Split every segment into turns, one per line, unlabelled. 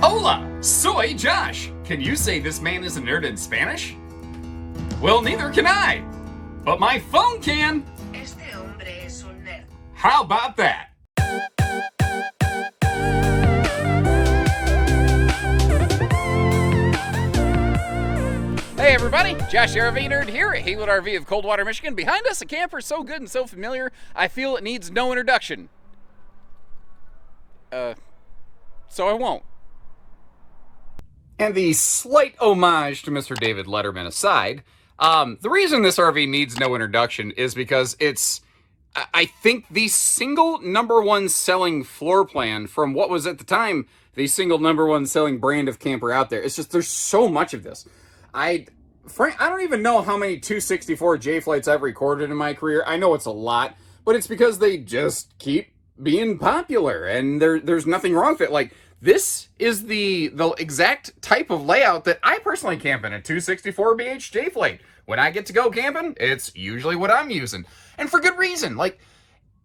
Hola, soy Josh. Can you say this man is a nerd in Spanish? Well, neither can I. But my phone can.
Este hombre es un nerd.
How about that? Hey everybody, Josh the RV Nerd here at Haylett RV of Coldwater, Michigan. Behind us, a camper so good and so familiar, I feel it needs no introduction. So I won't. And the slight homage to Mr. David Letterman aside, the reason this RV needs no introduction is because it's, I think, the single #1 selling floor plan from what was at the time the single #1 selling brand of camper out there. It's just, there's so much of this. I don't even know how many 264 J flights I've recorded in my career. I know it's a lot, but it's because they just keep being popular, and there's nothing wrong with it. Like, this is the exact type of layout that I personally camp in, a 264 BH J flight. When I get to go camping, it's usually what I'm using, and for good reason. Like,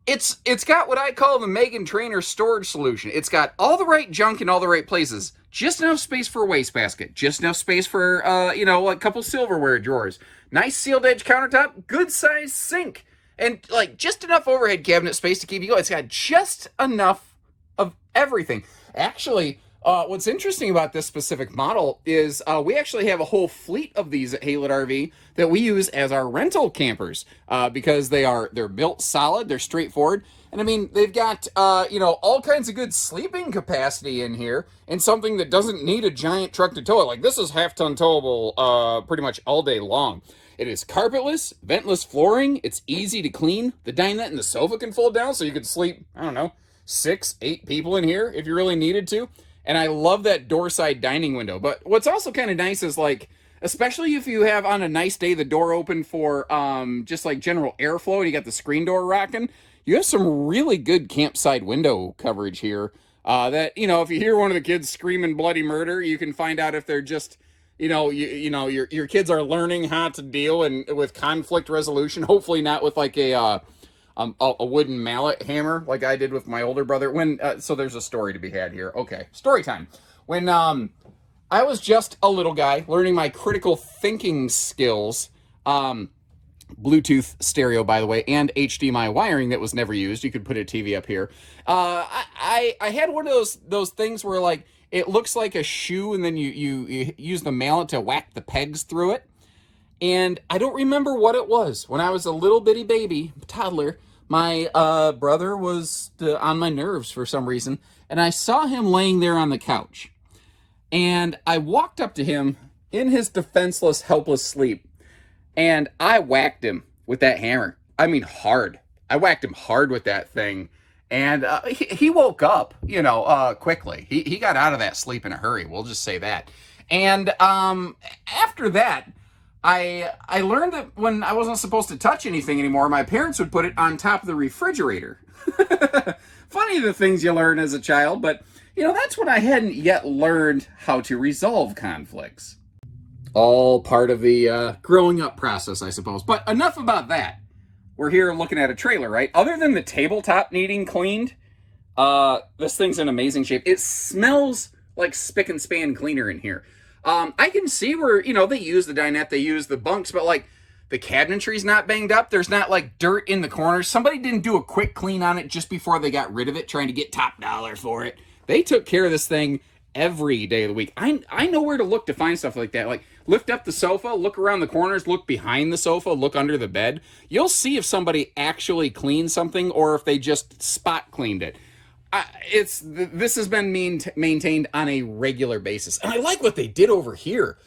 it's got what I call the Megan Trainor storage solution. It's got all the right junk in all the right places. Just enough space for a wastebasket. Just enough space for, a couple silverware drawers. Nice sealed edge countertop. Good size sink. And, just enough overhead cabinet space to keep you going. It's got just enough of everything. Actually, what's interesting about this specific model is we actually have a whole fleet of these at Haylett RV that we use as our rental campers because they're built solid, they're straightforward, and I mean, they've got all kinds of good sleeping capacity in here, and something that doesn't need a giant truck to tow it. Like, this is half-ton towable pretty much all day long. It is carpetless, ventless flooring. It's easy to clean. The dinette and the sofa can fold down, so you could sleep, 6, 8 people in here if you really needed to. And I love that door side dining window. But what's also kind of nice is, especially if you have on a nice day the door open for just general airflow and you got the screen door rocking, you have some really good campsite window coverage here. That, if you hear one of the kids screaming bloody murder, you can find out if they're just, your kids are learning how to deal with conflict resolution. Hopefully not with a wooden mallet hammer like I did with my older brother. So there's a story to be had here. Okay, story time. When I was just a little guy learning my critical thinking skills, Bluetooth stereo, by the way, and HDMI wiring that was never used. You could put a TV up here. I had one of those things where it looks like a shoe, and then you use the mallet to whack the pegs through it. And I don't remember what it was. When I was a little bitty baby, toddler, my brother was on my nerves for some reason, and I saw him laying there on the couch. And I walked up to him in his defenseless, helpless sleep, and I whacked him with that hammer. I mean, hard. I whacked him hard with that thing, and he woke up, quickly. He got out of that sleep in a hurry, we'll just say that. And after that, I learned that when I wasn't supposed to touch anything anymore, my parents would put it on top of the refrigerator. Funny the things you learn as a child, but, that's when I hadn't yet learned how to resolve conflicts. All part of the growing up process, I suppose. But enough about that. We're here looking at a trailer, right? Other than the tabletop needing cleaned, this thing's in amazing shape. It smells like spick and span cleaner in here. I can see where, they use the dinette, they use the bunks, but the cabinetry's not banged up. There's not dirt in the corners. Somebody didn't do a quick clean on it just before they got rid of it, trying to get top dollar for it. They took care of this thing every day of the week. I know where to look to find stuff like that. Lift up the sofa, look around the corners, look behind the sofa, look under the bed. You'll see if somebody actually cleaned something or if they just spot cleaned it. This has been maintained on a regular basis. And I like what they did over here.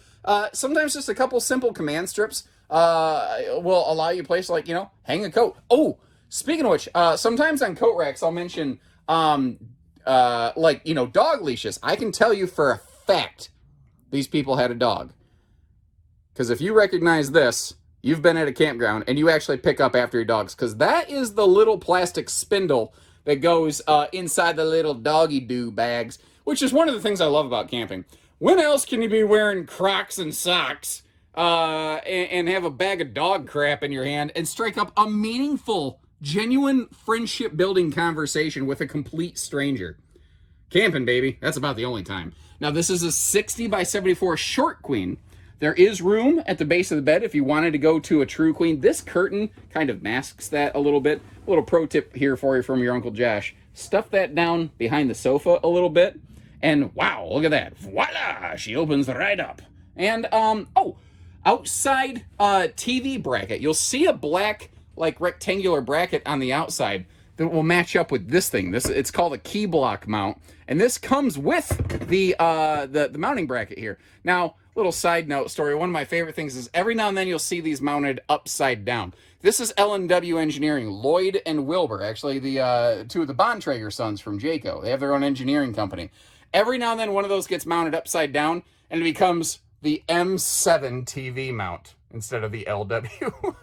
Sometimes just a couple simple command strips will allow you to place, hang a coat. Oh, speaking of which, sometimes on coat racks, I'll mention, dog leashes. I can tell you for a fact these people had a dog. Because if you recognize this, you've been at a campground and you actually pick up after your dogs. Because that is the little plastic spindle that goes inside the little doggy-doo bags, which is one of the things I love about camping. When else can you be wearing Crocs and socks and have a bag of dog crap in your hand and strike up a meaningful, genuine friendship-building conversation with a complete stranger? Camping, baby. That's about the only time. Now, this is a 60 by 74 short queen. There is room at the base of the bed if you wanted to go to a true queen. This curtain kind of masks that a little bit. A little pro tip here for you from your Uncle Josh. Stuff that down behind the sofa a little bit. And wow, look at that. Voila! She opens right up. And, outside TV bracket. You'll see a black, like, rectangular bracket on the outside that will match up with this thing. It's called a key block mount, and this comes with the mounting bracket here. Now, little side note story. One of my favorite things is every now and then you'll see these mounted upside down. This is L&W Engineering, Lloyd and Wilbur, actually the two of the Bontrager sons from Jayco. They have their own engineering company. Every now and then one of those gets mounted upside down, and it becomes the M7 TV mount instead of the LW.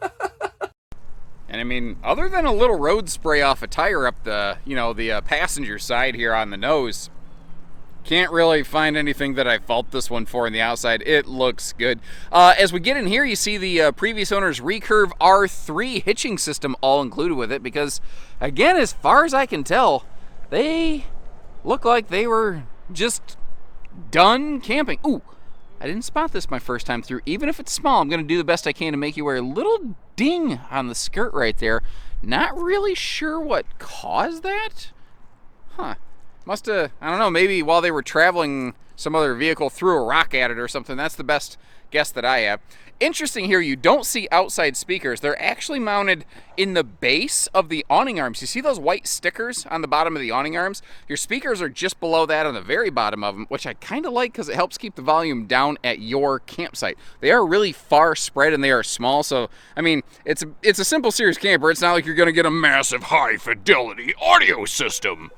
And I mean, other than a little road spray off a tire up the, the passenger side here on the nose, can't really find anything that I fault this one for on the outside. It looks good. As we get in here, you see the previous owner's Recurve R3 hitching system all included with it because, again, as far as I can tell, they look like they were just done camping. Ooh, I didn't spot this my first time through. Even if it's small, I'm going to do the best I can to make you wear a little ding on the skirt right there. Not really sure what caused that. Huh. Must have, I don't know, maybe while they were traveling, some other vehicle threw a rock at it or something. That's the best guess that I have. Interesting here, you don't see outside speakers. They're actually mounted in the base of the awning arms. You see those white stickers on the bottom of the awning arms? Your speakers are just below that on the very bottom of them, which I kind of like because it helps keep the volume down at your campsite. They are really far spread and they are small, so, I mean, it's a simple Series camper. It's not like you're going to get a massive high-fidelity audio system.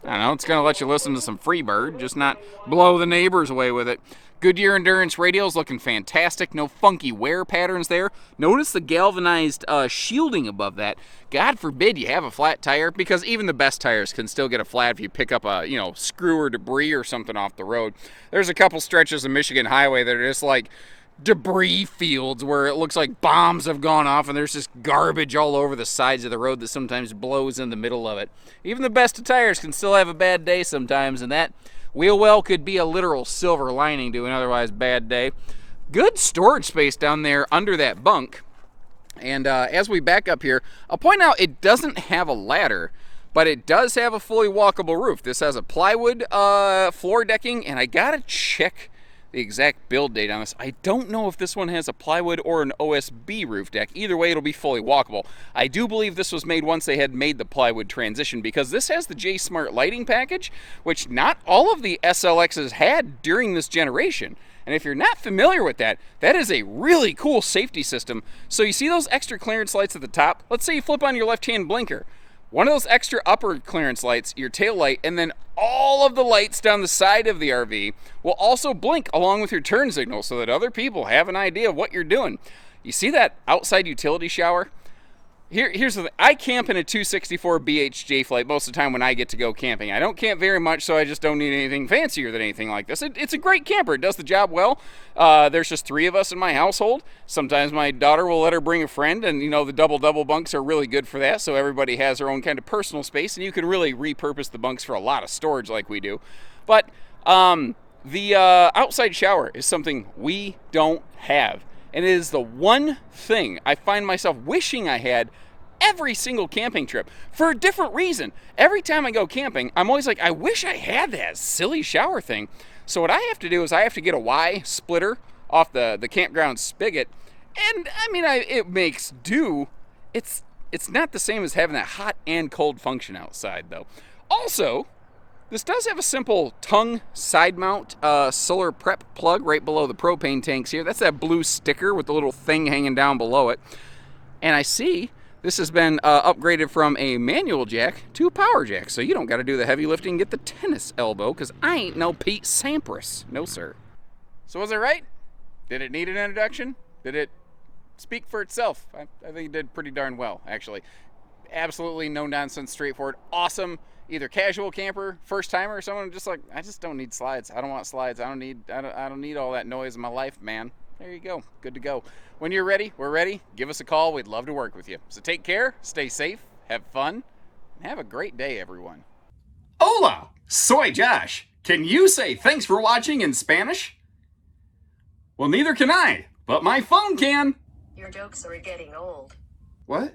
I don't know, it's going to let you listen to some Freebird, just not blow the neighbors away with it. Goodyear Endurance radials looking fantastic. No funky wear patterns there. Notice the galvanized shielding above that. God forbid you have a flat tire, because even the best tires can still get a flat if you pick up a, screw or debris or something off the road. There's a couple stretches of Michigan highway that are just like debris fields where it looks like bombs have gone off and there's just garbage all over the sides of the road that sometimes blows in the middle of it. Even the best of tires can still have a bad day sometimes, and that wheel well could be a literal silver lining to an otherwise bad day. Good storage space down there under that bunk. And as we back up here, I'll point out it doesn't have a ladder, but it does have a fully walkable roof. This has a plywood floor decking, and I gotta check the exact build date on this. I don't know if this one has a plywood or an OSB roof deck. Either way, it'll be fully walkable. I do believe this was made once they had made the plywood transition, because this has the J Smart lighting package, which not all of the SLXs had during this generation. And if you're not familiar with that, that is a really cool safety system. So you see those extra clearance lights at the top? Let's say you flip on your left-hand blinker. One of those extra upper clearance lights, your tail light, and then all of the lights down the side of the RV will also blink along with your turn signal so that other people have an idea of what you're doing. You see that outside utility shower? Here's the thing. I camp in a 264 BHJ flight most of the time when I get to go camping. I don't camp very much, so I just don't need anything fancier than anything like this. It's a great camper. It does the job well. There's just 3 of us in my household. Sometimes my daughter will let her bring a friend, and the double bunks are really good for that, so everybody has their own kind of personal space, and you can really repurpose the bunks for a lot of storage like we do. But the outside shower is something we don't have. And it is the one thing I find myself wishing I had every single camping trip for a different reason. Every time I go camping, I'm always like, I wish I had that silly shower thing. So what I have to do is I have to get a Y splitter off the campground spigot. And I mean, it makes do. It's not the same as having that hot and cold function outside, though. Also, this does have a simple tongue side mount solar prep plug right below the propane tanks here. That's that blue sticker with the little thing hanging down below it. And I see this has been upgraded from a manual jack to a power jack, so you don't got to do the heavy lifting and get the tennis elbow, because I ain't no Pete Sampras. No, sir. So was I right? Did it need an introduction? Did it speak for itself? I think it did pretty darn well, actually. Absolutely no nonsense, straightforward, awesome. Either casual camper, first timer, or someone just like, I just don't need slides. I don't want slides. I don't need all that noise in my life, man. There you go. Good to go. When you're ready, we're ready. Give us a call. We'd love to work with you. So take care, stay safe, have fun, and have a great day, everyone. Hola! Soy Josh. Can you say thanks for watching in Spanish? Well, neither can I, but my phone can.
Your jokes are getting old.
What?